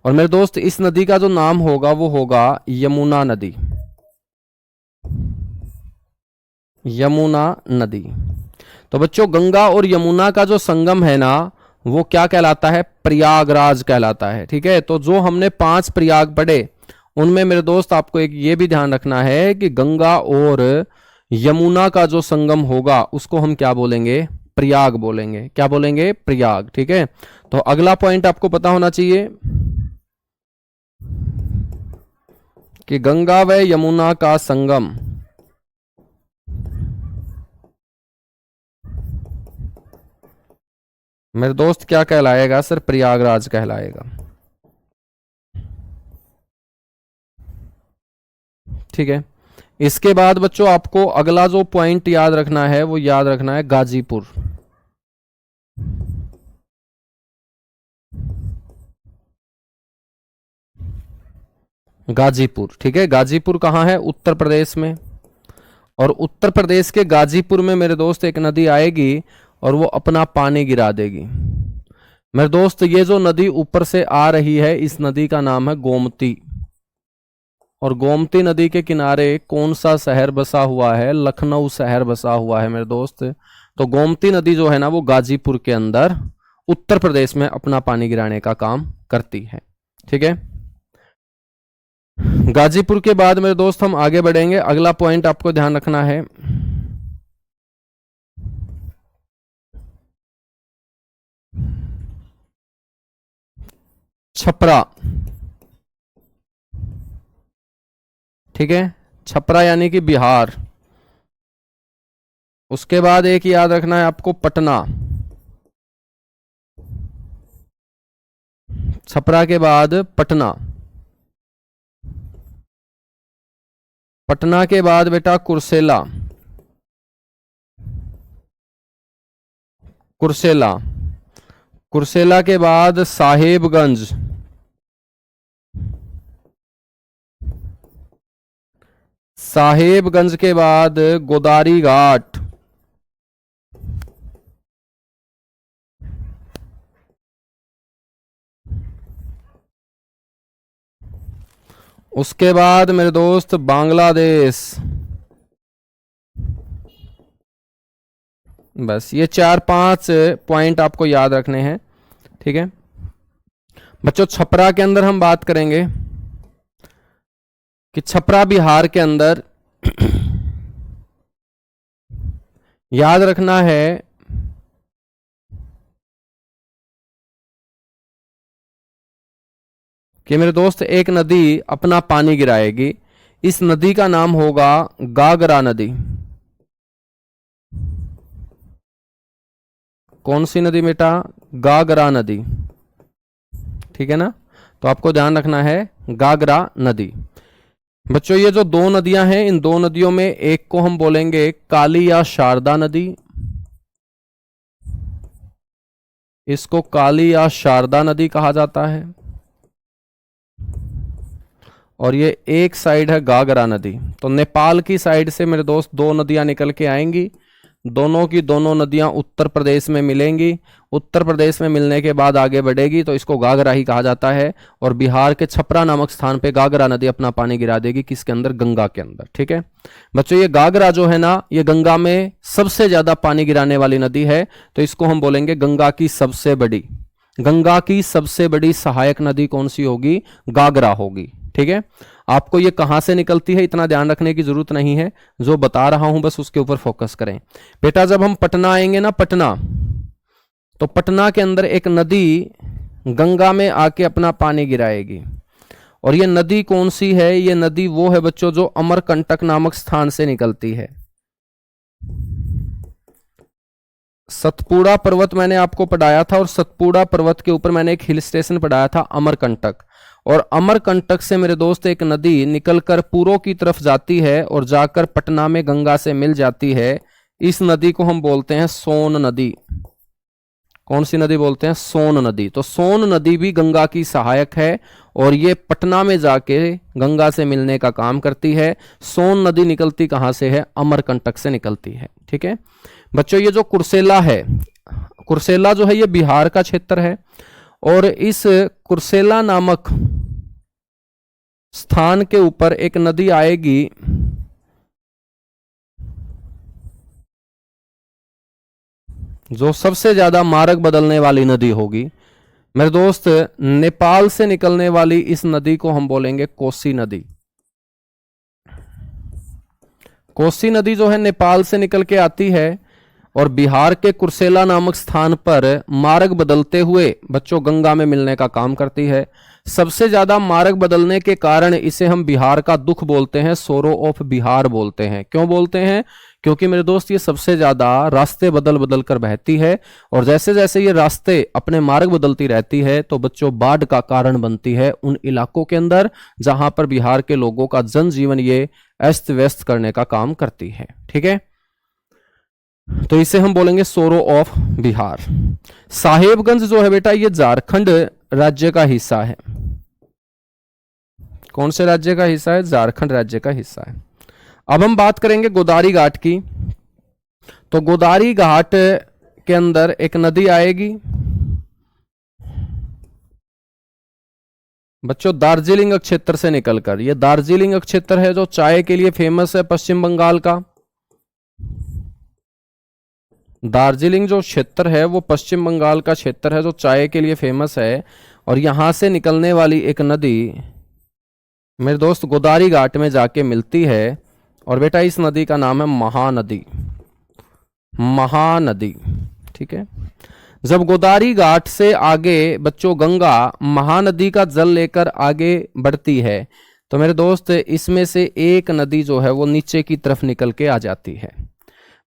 और मेरे दोस्त इस नदी का जो नाम होगा वो होगा यमुना नदी। यमुना नदी। तो बच्चों गंगा और यमुना का जो संगम है ना, वो क्या कहलाता है? प्रयागराज कहलाता है। ठीक है, तो जो हमने 5 प्रयाग पढ़े उनमें मेरे दोस्त आपको एक ये भी ध्यान रखना है कि गंगा और यमुना का जो संगम होगा उसको हम क्या बोलेंगे? प्रयाग बोलेंगे। क्या बोलेंगे? प्रयाग। ठीक है, तो अगला पॉइंट आपको पता होना चाहिए कि गंगा व यमुना का संगम मेरे दोस्त क्या कहलाएगा? सर प्रयागराज कहलाएगा। ठीक है, इसके बाद बच्चों आपको अगला जो पॉइंट याद रखना है वो याद रखना है गाजीपुर। गाजीपुर, ठीक है, गाजीपुर कहां है? उत्तर प्रदेश में। और उत्तर प्रदेश के गाजीपुर में मेरे दोस्त एक नदी आएगी और वो अपना पानी गिरा देगी। मेरे दोस्त ये जो नदी ऊपर से आ रही है इस नदी का नाम है गोमती। और गोमती नदी के किनारे कौन सा शहर बसा हुआ है? लखनऊ शहर बसा हुआ है मेरे दोस्त। तो गोमती नदी जो है ना वो गाजीपुर के अंदर उत्तर प्रदेश में अपना पानी गिराने का काम करती है। ठीक है, गाजीपुर के बाद मेरे दोस्त हम आगे बढ़ेंगे। अगला पॉइंट आपको ध्यान रखना है छपरा। ठीक है, छपरा यानी कि बिहार। उसके बाद एक याद रखना है आपको पटना। छपरा के बाद पटना। पटना के बाद बेटा कुर्सेला। कुर्सेला। कुर्सेला के बाद साहेबगंज, साहेबगंज के बाद गोदारी घाट, उसके बाद मेरे दोस्त बांग्लादेश। बस ये 4-5 पॉइंट आपको याद रखने हैं, ठीक है बच्चों। छपरा के अंदर हम बात करेंगे कि छपरा बिहार के अंदर याद रखना है कि मेरे दोस्त एक नदी अपना पानी गिराएगी। इस नदी का नाम होगा गागरा नदी। कौन सी नदी बेटा? गागरा नदी, ठीक है ना। तो आपको ध्यान रखना है गागरा नदी। बच्चों ये जो दो नदियां हैं, इन दो नदियों में एक को हम बोलेंगे काली या शारदा नदी, इसको काली या शारदा नदी कहा जाता है, और ये एक साइड है गागरा नदी। तो नेपाल की साइड से मेरे दोस्त दो नदियां निकल के आएंगी, दोनों की दोनों नदियां उत्तर प्रदेश में मिलेंगी। उत्तर प्रदेश में मिलने के बाद आगे बढ़ेगी तो इसको गागरा ही कहा जाता है। और बिहार के छपरा नामक स्थान पे गागरा नदी अपना पानी गिरा देगी, किसके अंदर? गंगा के अंदर, ठीक है बच्चों। ये गागरा जो है ना, ये गंगा में सबसे ज्यादा पानी गिराने वाली नदी है, तो इसको हम बोलेंगे गंगा की सबसे बड़ी, गंगा की सबसे बड़ी सहायक नदी कौन सी होगी? गागरा होगी, ठीक है। आपको ये कहां से निकलती है इतना ध्यान रखने की जरूरत नहीं है, जो बता रहा हूं बस उसके ऊपर फोकस करें बेटा। जब हम पटना आएंगे ना, पटना, तो पटना के अंदर एक नदी गंगा में आके अपना पानी गिराएगी। और ये नदी कौन सी है? ये नदी वो है बच्चों जो अमरकंटक नामक स्थान से निकलती है। सतपुड़ा पर्वत मैंने आपको पढ़ाया था, और सतपुड़ा पर्वत के ऊपर मैंने एक हिल स्टेशन पढ़ाया था अमरकंटक। और अमरकंटक से मेरे दोस्त एक नदी निकलकर पूर्व की तरफ जाती है और जाकर पटना में गंगा से मिल जाती है। इस नदी को हम बोलते हैं सोन नदी। कौन सी नदी बोलते हैं? सोन नदी। तो सोन नदी भी गंगा की सहायक है, और ये पटना में जाके गंगा से मिलने का काम करती है। सोन नदी निकलती कहां से है? अमरकंटक से निकलती है, ठीक है बच्चों। ये जो कुर्सेला है, कुर्सेला जो है ये बिहार का क्षेत्र है, और इस कुर्सेला नामक स्थान के ऊपर एक नदी आएगी, जो सबसे ज्यादा मार्ग बदलने वाली नदी होगी मेरे दोस्त। नेपाल से निकलने वाली इस नदी को हम बोलेंगे कोसी नदी। कोसी नदी जो है नेपाल से निकल के आती है और बिहार के कुर्सेला नामक स्थान पर मार्ग बदलते हुए बच्चों गंगा में मिलने का काम करती है। सबसे ज्यादा मार्ग बदलने के कारण इसे हम बिहार का दुख बोलते हैं, सोरो ऑफ बिहार बोलते हैं। क्यों बोलते हैं? क्योंकि मेरे दोस्त ये सबसे ज्यादा रास्ते बदल बदल कर बहती है, और जैसे जैसे ये रास्ते अपने मार्ग बदलती रहती है तो बच्चों बाढ़ का कारण बनती है उन इलाकों के अंदर जहां पर बिहार के लोगों का जनजीवन ये अस्त व्यस्त करने का काम करती है, ठीक है। तो इसे हम बोलेंगे सोरो ऑफ बिहार। साहेबगंज जो है बेटा ये झारखंड राज्य का हिस्सा है। कौन से राज्य का हिस्सा है? झारखंड राज्य का हिस्सा है। अब हम बात करेंगे गोदारी घाट की। तो गोदारी घाट के अंदर एक नदी आएगी बच्चों दार्जिलिंग क्षेत्र से निकलकर। यह दार्जिलिंग क्षेत्र है जो चाय के लिए फेमस है पश्चिम बंगाल का। दार्जिलिंग जो क्षेत्र है वो पश्चिम बंगाल का क्षेत्र है जो चाय के लिए फेमस है, और यहां से निकलने वाली एक नदी मेरे दोस्त गोदारी घाट में जाके मिलती है, और बेटा इस नदी का नाम है महानदी। महानदी, ठीक है। जब गोदारी घाट से आगे बच्चों गंगा महानदी का जल लेकर आगे बढ़ती है तो मेरे दोस्त इसमें से एक नदी जो है वो नीचे की तरफ निकल के आ जाती है।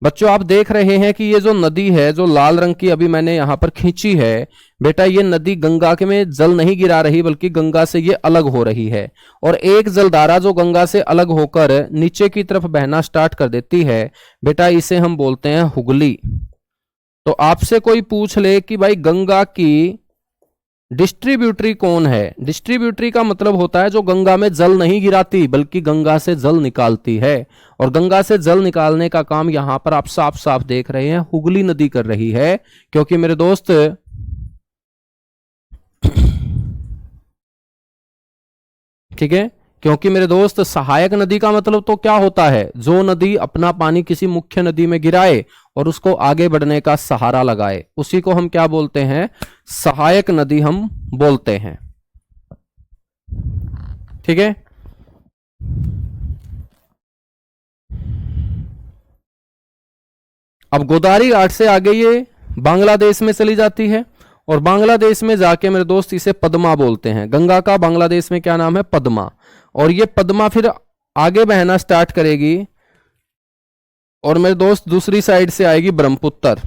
बच्चों आप देख रहे हैं कि ये जो नदी है जो लाल रंग की अभी मैंने यहां पर खींची है बेटा, ये नदी गंगा के में जल नहीं गिरा रही बल्कि गंगा से ये अलग हो रही है, और एक जलधारा जो गंगा से अलग होकर नीचे की तरफ बहना स्टार्ट कर देती है बेटा, इसे हम बोलते हैं हुगली। तो आपसे कोई पूछ ले कि भाई गंगा की डिस्ट्रीब्यूटरी कौन है। डिस्ट्रीब्यूटरी का मतलब होता है जो गंगा में जल नहीं गिराती बल्कि गंगा से जल निकालती है। और गंगा से जल निकालने का काम यहां पर आप साफ साफ देख रहे हैं हुगली नदी कर रही है। क्योंकि मेरे दोस्त ठीक है, क्योंकि मेरे दोस्त सहायक नदी का मतलब तो क्या होता है, जो नदी अपना पानी किसी मुख्य नदी में गिराए और उसको आगे बढ़ने का सहारा लगाए, उसी को हम क्या बोलते हैं, सहायक नदी हम बोलते हैं। ठीक है, अब गोदावरी घाट से आगे ये बांग्लादेश में चली जाती है और बांग्लादेश में जाके मेरे दोस्त इसे पद्मा बोलते हैं। गंगा का बांग्लादेश में क्या नाम है, पद्मा। और ये पद्मा फिर आगे बहना स्टार्ट करेगी और मेरे दोस्त दूसरी साइड से आएगी ब्रह्मपुत्र।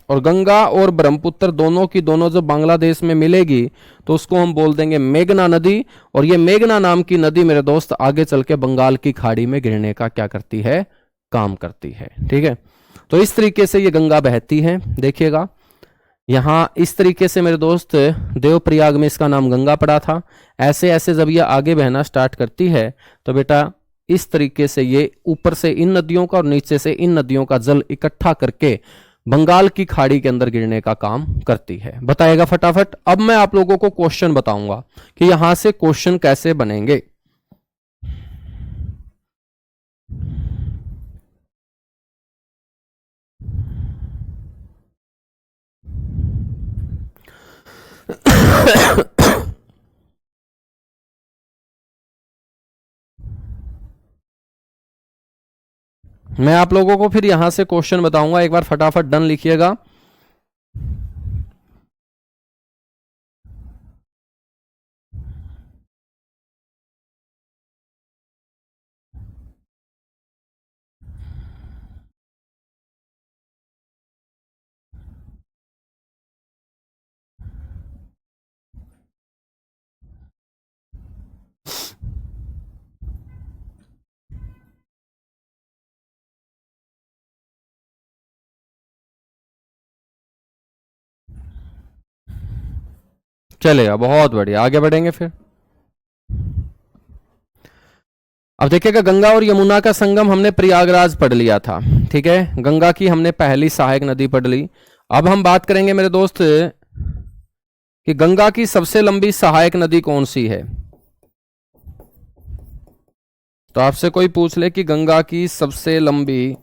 और गंगा और ब्रह्मपुत्र दोनों की दोनों जब बांग्लादेश में मिलेगी तो उसको हम बोल देंगे मेघना नदी। और ये मेघना नाम की नदी मेरे दोस्त आगे चल के बंगाल की खाड़ी में गिरने का क्या करती है, काम करती है। ठीक है, तो इस तरीके से ये गंगा बहती है। देखिएगा यहां इस तरीके से मेरे दोस्त देवप्रयाग में इसका नाम गंगा पड़ा था। ऐसे ऐसे जब ये आगे बहना स्टार्ट करती है तो बेटा इस तरीके से ये ऊपर से इन नदियों का और नीचे से इन नदियों का जल इकट्ठा करके बंगाल की खाड़ी के अंदर गिरने का काम करती है। बताएगा फटाफट। अब मैं आप लोगों को क्वेश्चन बताऊंगा कि यहां से क्वेश्चन कैसे बनेंगे। मैं आप लोगों को फिर यहां से क्वेश्चन बताऊंगा, एक बार फटाफट डन लिखिएगा। चलेगा, बहुत बढ़िया, आगे बढ़ेंगे फिर। अब देखिएगा गंगा और यमुना का संगम हमने प्रयागराज पढ़ लिया था। ठीक है, गंगा की हमने पहली सहायक नदी पढ़ ली। अब हम बात करेंगे मेरे दोस्त कि गंगा की सबसे लंबी सहायक नदी कौन सी है। तो आपसे कोई पूछ ले कि गंगा की सबसे लंबी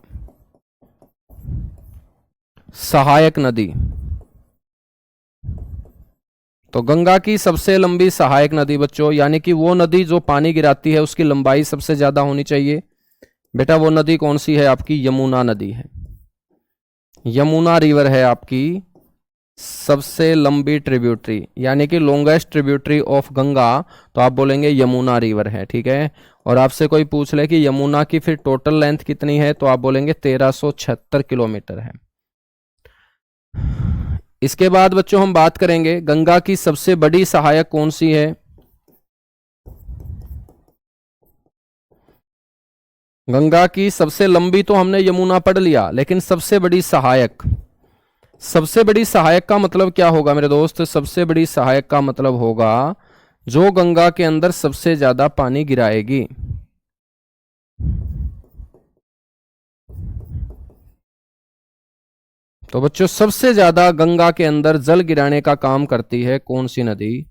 सहायक नदी, तो गंगा की सबसे लंबी सहायक नदी बच्चों, यानी कि वो नदी जो पानी गिराती है उसकी लंबाई सबसे ज्यादा होनी चाहिए। बेटा वो नदी कौन सी है, आपकी यमुना नदी है। यमुना रिवर है आपकी सबसे लंबी ट्रिब्यूटरी, यानी कि लॉन्गेस्ट ट्रिब्यूटरी ऑफ गंगा, तो आप बोलेंगे यमुना रिवर है। ठीक है, और आपसे कोई पूछ ले कि यमुना की फिर टोटल लेंथ कितनी है, तो आप बोलेंगे 1376 किलोमीटर है। इसके बाद बच्चों हम बात करेंगे गंगा की सबसे बड़ी सहायक कौन सी है। गंगा की सबसे लंबी तो हमने यमुना पढ़ लिया, लेकिन सबसे बड़ी सहायक, सबसे बड़ी सहायक का मतलब क्या होगा मेरे दोस्त, सबसे बड़ी सहायक का मतलब होगा जो गंगा के अंदर सबसे ज्यादा पानी गिराएगी। तो बच्चों सबसे ज्यादा गंगा के अंदर जल गिराने का काम करती है कौन सी नदी,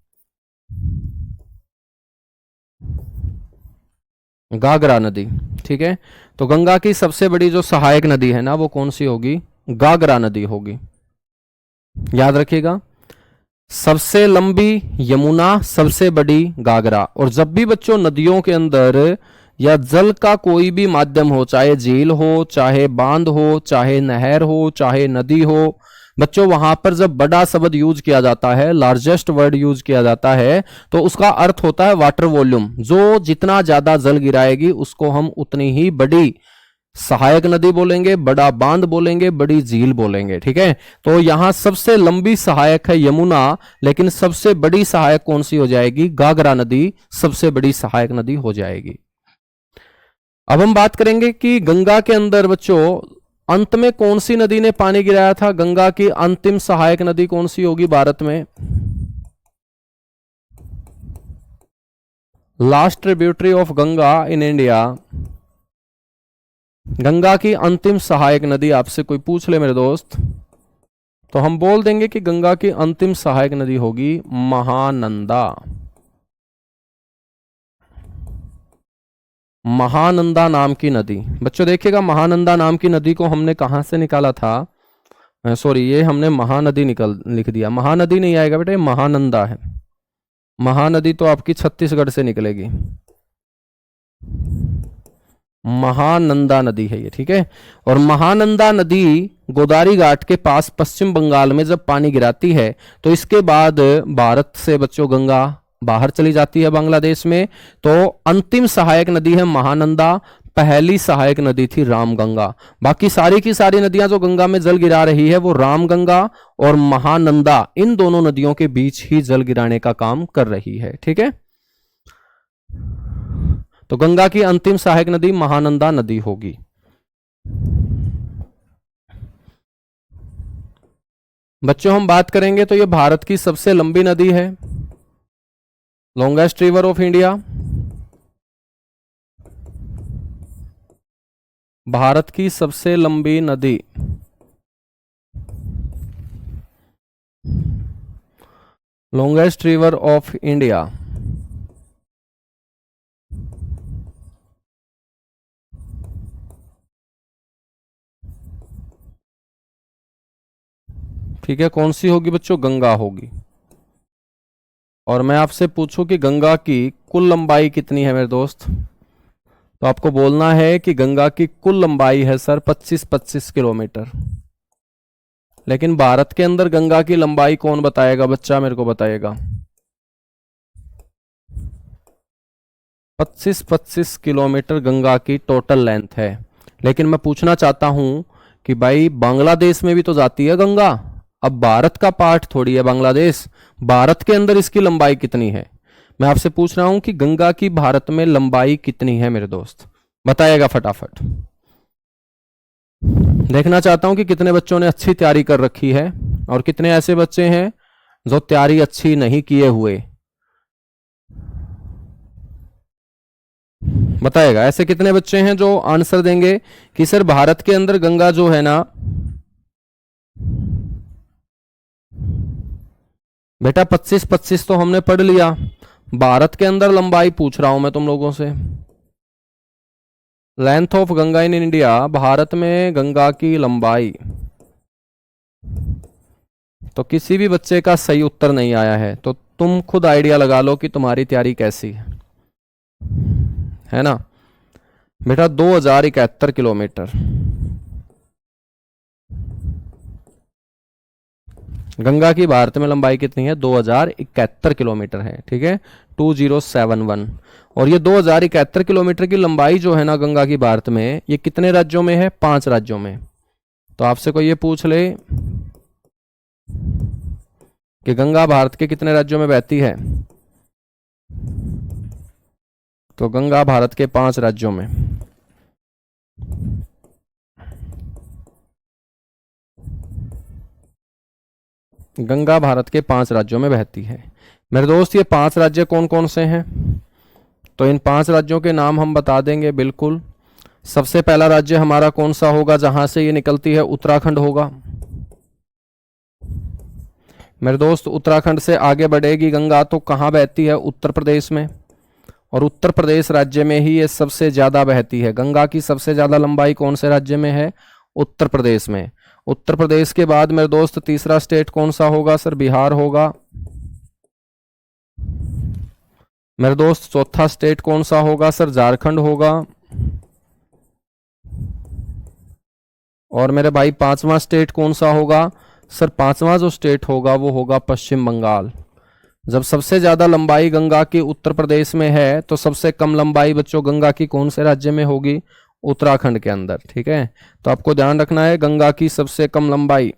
गागरा नदी। ठीक है, तो गंगा की सबसे बड़ी जो सहायक नदी है ना वो कौन सी होगी, गागरा नदी होगी। याद रखिएगा, सबसे लंबी यमुना, सबसे बड़ी गागरा। और जब भी बच्चों नदियों के अंदर या जल का कोई भी माध्यम हो, चाहे झील हो, चाहे बांध हो, चाहे नहर हो, चाहे नदी हो, बच्चों वहां पर जब बड़ा शब्द यूज किया जाता है, लार्जेस्ट वर्ड यूज किया जाता है, तो उसका अर्थ होता है वाटर वॉल्यूम। जो जितना ज्यादा जल गिराएगी उसको हम उतनी ही बड़ी सहायक नदी बोलेंगे, बड़ा बांध बोलेंगे, बड़ी झील बोलेंगे। ठीक है, तो यहां सबसे लंबी सहायक है यमुना, लेकिन सबसे बड़ी सहायक कौन सी हो जाएगी, गागरा नदी सबसे बड़ी सहायक नदी हो जाएगी। अब हम बात करेंगे कि गंगा के अंदर बच्चों अंत में कौन सी नदी ने पानी गिराया था? गंगा की अंतिम सहायक नदी कौन सी होगी भारत में? Last tributary of Ganga in India. Ganga की अंतिम सहायक नदी आपसे कोई पूछ ले मेरे दोस्त, तो हम बोल देंगे कि गंगा की अंतिम सहायक नदी होगी महानंदा। महानंदा नाम की नदी। बच्चों देखिएगा, महानंदा नाम की नदी को हमने कहां से निकाला था? सॉरी, ये हमने महानदी निकल लिख दिया, महानदी नहीं आएगा बेटे, महानंदा है। महानदी तो आपकी छत्तीसगढ़ से निकलेगी, महानंदा नदी है ये, ठीक है। और महानंदा नदी गोदावरी घाट के पास पश्चिम बंगाल में जब पानी गिराती है तो इसके बाद भारत से बच्चों गंगा बाहर चली जाती है बांग्लादेश में। तो अंतिम सहायक नदी है महानंदा, पहली सहायक नदी थी रामगंगा। बाकी सारी की सारी नदियां जो गंगा में जल गिरा रही है वो रामगंगा और महानंदा, इन दोनों नदियों के बीच ही जल गिराने का काम कर रही है, ठीक है। तो गंगा की अंतिम सहायक नदी महानंदा नदी होगी। बच्चों हम बात करेंगे तो ये भारत की सबसे लंबी नदी है, longest river of India. Bharat की सबसे लंबी नदी, लॉन्गेस्ट रिवर ऑफ इंडिया। ठीक है, कौन सी होगी बच्चों? गंगा होगी। और मैं आपसे पूछूं कि गंगा की कुल लंबाई कितनी है मेरे दोस्त, तो आपको बोलना है कि गंगा की कुल लंबाई है सर 25-25 किलोमीटर। लेकिन भारत के अंदर गंगा की लंबाई कौन बताएगा बच्चा, मेरे को बताइएगा। 25-25 किलोमीटर गंगा की टोटल लेंथ है। लेकिन मैं पूछना चाहता हूं कि भाई बांग्लादेश में भी तो जाती है गंगा, अब भारत का पार्ट थोड़ी है बांग्लादेश, भारत के अंदर इसकी लंबाई कितनी है? मैं आपसे पूछ रहा हूं कि गंगा की भारत में लंबाई कितनी है मेरे दोस्त, बताइएगा फटाफट। देखना चाहता हूं कि कितने बच्चों ने अच्छी तैयारी कर रखी है और कितने ऐसे बच्चे हैं जो तैयारी अच्छी नहीं किए हुए। बताएगा, ऐसे कितने बच्चे हैं जो आंसर देंगे कि सर भारत के अंदर गंगा जो है ना, बेटा 25-25 तो हमने पढ़ लिया, भारत के अंदर लंबाई पूछ रहा हूं मैं तुम लोगों से। Length of Ganga in India, Bharat में गंगा की लंबाई, तो किसी भी बच्चे का सही उत्तर नहीं आया है, तो तुम खुद आइडिया लगा लो कि तुम्हारी तैयारी कैसी है ना बेटा। 2071 किलोमीटर गंगा की भारत में लंबाई कितनी है? 2071 किलोमीटर है, ठीक है, 2071। और ये 2071 किलोमीटर की लंबाई जो है ना गंगा की भारत में, ये कितने राज्यों में है? 5 राज्यों में। तो आपसे कोई ये पूछ ले कि गंगा भारत के कितने राज्यों में बहती है, तो गंगा भारत के 5 राज्यों में। गंगा भारत के 5 राज्यों में बहती है मेरे दोस्त। ये 5 राज्य कौन कौन से हैं? तो इन 5 राज्यों के नाम हम बता देंगे बिल्कुल। सबसे पहला राज्य हमारा कौन सा होगा जहां से ये निकलती है? उत्तराखंड होगा मेरे दोस्त। उत्तराखंड से आगे बढ़ेगी गंगा तो कहाँ बहती है? उत्तर प्रदेश में। और उत्तर प्रदेश राज्य में ही ये सबसे ज्यादा बहती है। गंगा की सबसे ज्यादा लंबाई कौन से राज्य में है? उत्तर प्रदेश में। उत्तर प्रदेश के बाद मेरे दोस्त तीसरा स्टेट कौन सा होगा? सर बिहार होगा मेरे दोस्त। चौथा स्टेट कौन सा होगा? सर झारखंड होगा। और मेरे भाई पांचवा स्टेट कौन सा होगा? सर पांचवा जो स्टेट होगा वो होगा पश्चिम बंगाल। जब सबसे ज्यादा लंबाई गंगा की उत्तर प्रदेश में है तो सबसे कम लंबाई बच्चों गंगा की कौन से राज्य में होगी? उत्तराखंड के अंदर, ठीक है। तो आपको ध्यान रखना है गंगा की सबसे कम लंबाई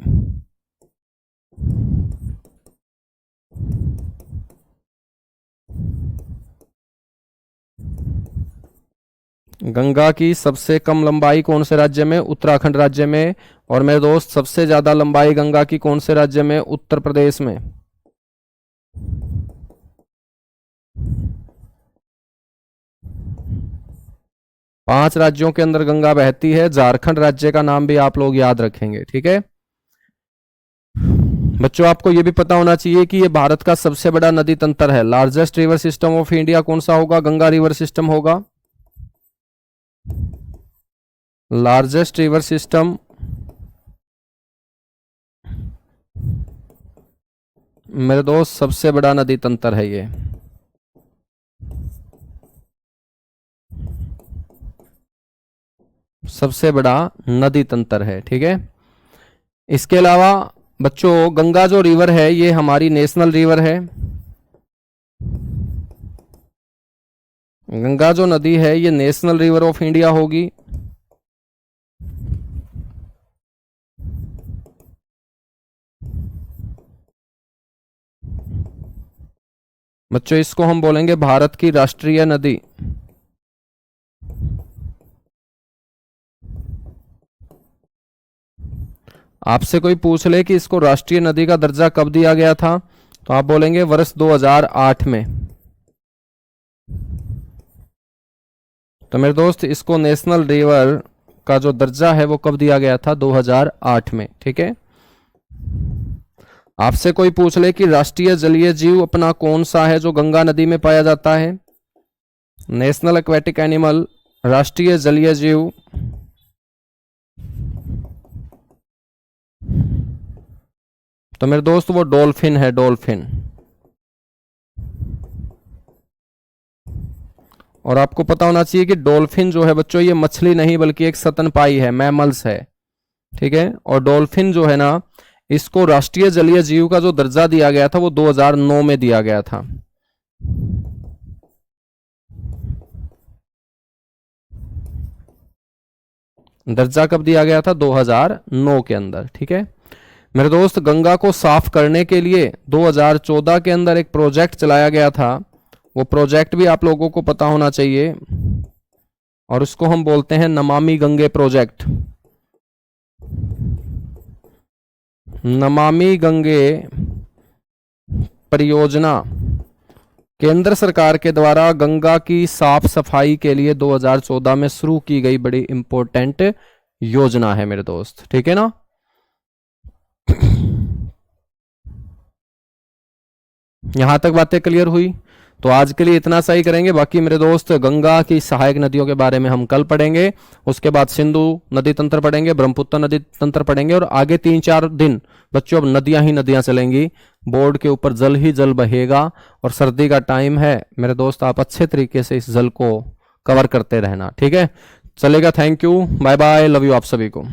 गंगा की सबसे कम लंबाई कौन से राज्य में? उत्तराखंड राज्य में। और मेरे दोस्त सबसे ज्यादा लंबाई गंगा की कौन से राज्य में? उत्तर प्रदेश में। पांच राज्यों के अंदर गंगा बहती है। झारखंड राज्य का नाम भी आप लोग याद रखेंगे, ठीक है बच्चों। आपको यह भी पता होना चाहिए कि यह भारत का सबसे बड़ा नदी तंत्र है। Largest river system of India कौन सा होगा? गंगा रिवर सिस्टम होगा। लार्जेस्ट रिवर सिस्टम मेरे दोस्त सबसे बड़ा नदी तंत्र है ये। सबसे बड़ा नदी तंत्र है, ठीक है। इसके अलावा बच्चों गंगा जो रिवर है ये हमारी नेशनल रिवर है। गंगा जो नदी है ये नेशनल रिवर ऑफ इंडिया होगी। बच्चों इसको हम बोलेंगे भारत की राष्ट्रीय नदी। आपसे कोई पूछ ले कि इसको राष्ट्रीय नदी का दर्जा कब दिया गया था, तो आप बोलेंगे वर्ष 2008 में। तो मेरे दोस्त इसको नेशनल रिवर का जो दर्जा है वो कब दिया गया था? 2008 में, ठीक है। आपसे कोई पूछ ले कि राष्ट्रीय जलीय जीव अपना कौन सा है जो गंगा नदी में पाया जाता है? नेशनल एक्वेटिक एनिमल, राष्ट्रीय जलीय जीव तो मेरे दोस्त वो डॉल्फिन है, डॉल्फिन। और आपको पता होना चाहिए कि डॉल्फिन जो है बच्चों ये मछली नहीं बल्कि एक स्तनपायी है, मैमल्स है, ठीक है। और डॉल्फिन जो है ना इसको राष्ट्रीय जलीय जीव का जो दर्जा दिया गया था वो 2009 में दिया गया था। दर्जा कब दिया गया था? 2009 के अंदर, ठीक है मेरे दोस्त। गंगा को साफ करने के लिए 2014 के अंदर एक प्रोजेक्ट चलाया गया था। वो प्रोजेक्ट भी आप लोगों को पता होना चाहिए और उसको हम बोलते हैं नमामि गंगे प्रोजेक्ट। नमामि गंगे परियोजना केंद्र सरकार के द्वारा गंगा की साफ सफाई के लिए 2014 में शुरू की गई बड़ी इंपॉर्टेंट योजना है मेरे दोस्त, ठीक है ना। यहां तक बातें क्लियर हुई? तो आज के लिए इतना सही करेंगे। बाकी मेरे दोस्त गंगा की सहायक नदियों के बारे में हम कल पढ़ेंगे। उसके बाद सिंधु नदी तंत्र पढ़ेंगे, ब्रह्मपुत्र नदी तंत्र पढ़ेंगे और आगे 3-4 दिन बच्चों अब नदियां ही नदियां चलेंगी। बोर्ड के ऊपर जल ही जल बहेगा और सर्दी का टाइम है मेरे दोस्त, आप अच्छे तरीके से इस जल को कवर करते रहना, ठीक है। चलेगा, thank you, bye bye, love you आप सभी को।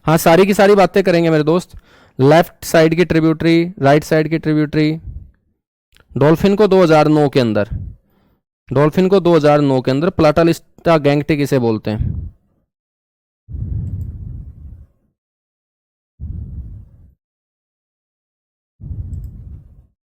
हाँ सारी की सारी बातें करेंगे मेरे दोस्त। लेफ्ट साइड की ट्रिब्यूटरी, राइट साइड की ट्रिब्यूटरी। डॉल्फिन को 2009 के अंदर, डॉल्फिन को 2009 के अंदर प्लाटालिस्टा गैंगटिक इसे बोलते हैं।